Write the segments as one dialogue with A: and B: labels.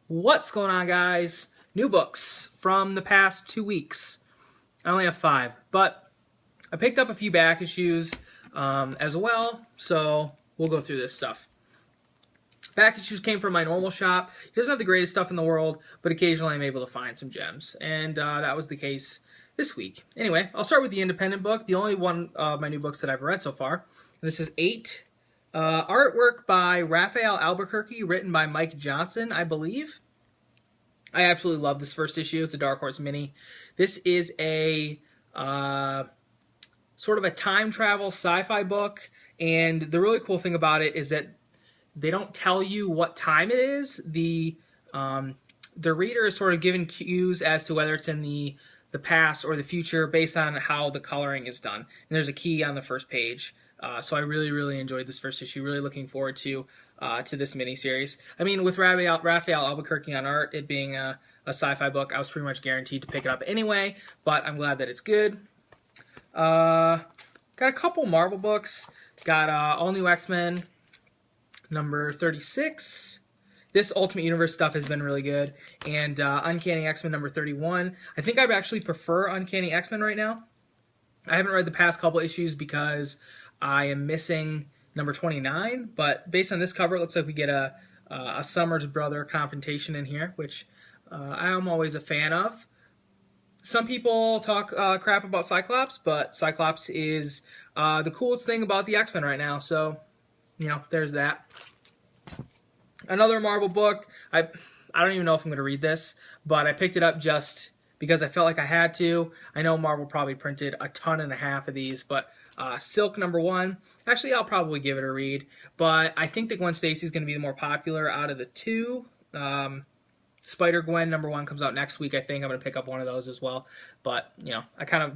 A: What's going on, guys? New books from the past 2 weeks. I only have 5, but I picked up a few back issues as well, so we'll go through this stuff. Back issues came from my normal shop. It doesn't have the greatest stuff in the world, but occasionally I'm able to find some gems, and that was the case this week. Anyway, I'll start with the independent book, the only one of my new books that I've read so far. And this is 8. Artwork by Raphael Albuquerque, written by Mike Johnson, I believe. I absolutely love this first issue. It's a Dark Horse mini. This is a sort of a time travel sci-fi book, and the really cool thing about it is that they don't tell you what time it is. The reader is sort of given cues as to whether it's in the past or the future based on how the coloring is done. And there's a key on the first page. So I really, really enjoyed this first issue. Really looking forward to this miniseries. I mean, with Raphael Albuquerque on art, it being a sci-fi book, I was pretty much guaranteed to pick it up anyway, but I'm glad that it's good. Got a couple Marvel books. Got All New X-Men, number 36. This Ultimate Universe stuff has been really good. And Uncanny X-Men number 31. I think I actually prefer Uncanny X-Men right now. I haven't read the past couple issues because I am missing number 29, but based on this cover, it looks like we get a Summers Brother confrontation in here, which I am always a fan of. Some people talk crap about Cyclops, but Cyclops is the coolest thing about the X-Men right now, so, you know, there's that. Another Marvel book, I don't even know if I'm going to read this, but I picked it up just because I felt like I had to. I know Marvel probably printed a ton and a half of these, but Silk number 1. Actually, I'll probably give it a read, but I think that Gwen Stacy is going to be the more popular out of the two. Spider-Gwen number 1 comes out next week. I think I'm going to pick up one of those as well. But, you know,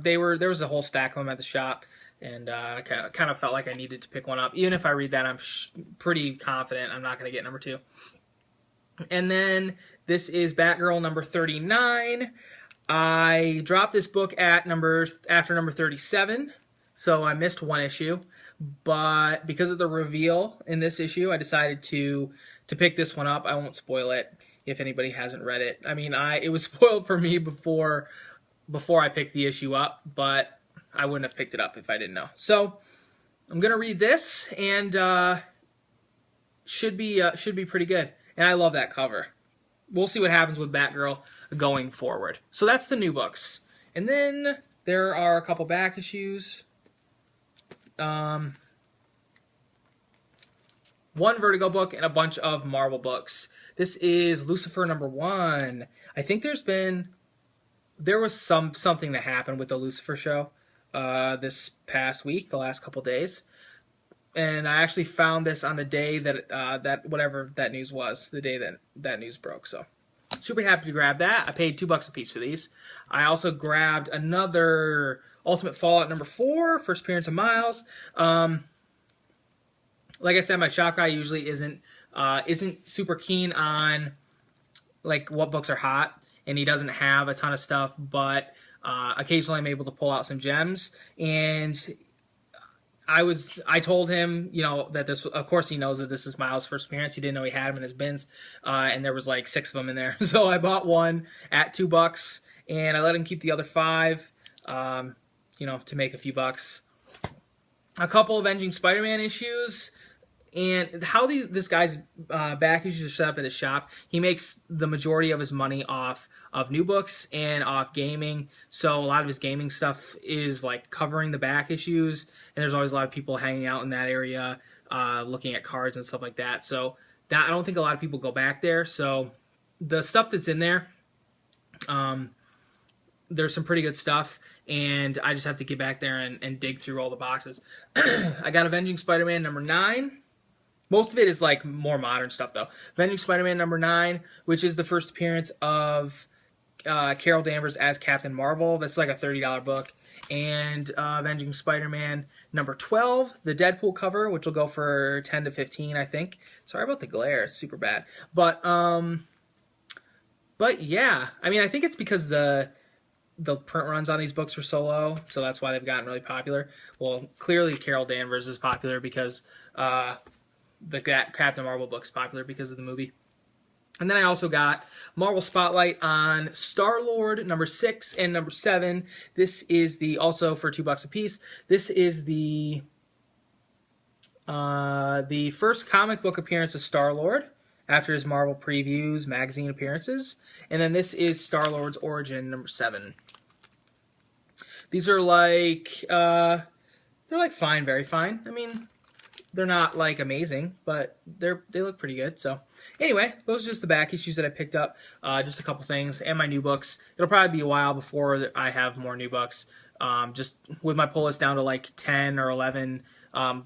A: there was a whole stack of them at the shop, and I kind of felt like I needed to pick one up. Even if I read that, I'm pretty confident I'm not going to get number 2. And then this is Batgirl number 39. I dropped this book after number 37, so I missed one issue. But because of the reveal in this issue, I decided to pick this one up. I won't spoil it if anybody hasn't read it. I mean, it was spoiled for me before I picked the issue up, but I wouldn't have picked it up if I didn't know. So I'm gonna read this, and should be pretty good. And I love that cover. We'll see what happens with Batgirl going forward. So that's the new books. And then there are a couple back issues. One Vertigo book and a bunch of Marvel books. This is Lucifer number 1. I think there was something that happened with the Lucifer show this past week, the last couple days. And I actually found this on the day that whatever that news was, the day that news broke. So super happy to grab that. I paid $2 a piece for these. I also grabbed another Ultimate Fallout number 4, first appearance of Miles. Like I said, my shop guy usually isn't super keen on like what books are hot, and he doesn't have a ton of stuff. But occasionally, I'm able to pull out some gems, and I told him, you know, that this, of course he knows that this is Miles' first appearance. He didn't know he had them in his bins, and there was like 6 of them in there. So I bought one at $2, and I let him keep the other 5, you know, to make a few bucks. A couple Avenging Spider-Man issues, and how this guy's back issues are set up at his shop, he makes the majority of his money off of new books and off gaming. So a lot of his gaming stuff is like covering the back issues, and there's always a lot of people hanging out in that area looking at cards and stuff like that. So I don't think a lot of people go back there. So the stuff that's in there, there's some pretty good stuff, and I just have to get back there and dig through all the boxes. I got Avenging Spider-Man number 9. Most of it is like more modern stuff, though. Avenging Spider-Man number 9, which is the first appearance of Carol Danvers as Captain Marvel. That's like a $30 book. And Avenging Spider-Man number 12, the Deadpool cover, which will go for 10 to 15, I think. Sorry about the glare; it's super bad. But yeah, I mean, I think it's because the print runs on these books are so low, so that's why they've gotten really popular. Well, clearly Carol Danvers is popular because the Captain Marvel book's popular because of the movie. And then I also got Marvel Spotlight on Star-Lord number 6 and number 7. This is the, also for $2 a piece, this is the first comic book appearance of Star-Lord after his Marvel Previews magazine appearances. And then this is Star-Lord's Origin number 7. These are like, they're like fine, very fine. I mean, they're not like amazing, but they look pretty good. So anyway, those are just the back issues that I picked up. Just a couple things and my new books. It'll probably be a while before I have more new books. Just with my pull list down to like 10 or 11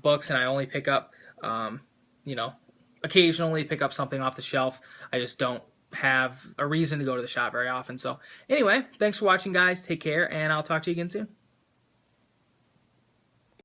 A: books, and I only pick up, you know, occasionally pick up something off the shelf. I just don't have a reason to go to the shop very often. So anyway, thanks for watching, guys. Take care, and I'll talk to you again soon.